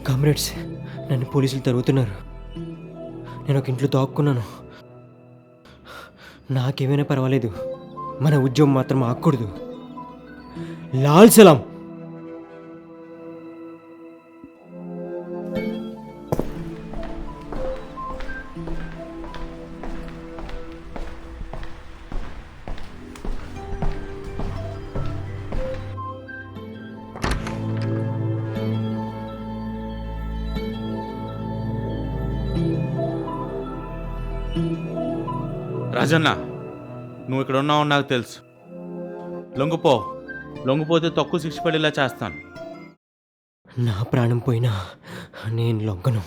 Comrades, నన్ను పోలీసులు తరుగుతున్నారు. నేను ఒక ఇంట్లో దాక్కున్నాను. నాకేమైనా పర్వాలేదు, మన ఉద్యోగం మాత్రం ఆగకూడదు. లాల్ సలాం. రాజన్న, నువ్వు ఇక్కడ ఉన్నావు నాకు తెలుసు. లొంగిపో. లొంగిపోతే తక్కువ శిక్ష పడేలా చేస్తాను. నా ప్రాణం పోయినా నేను లొంగను.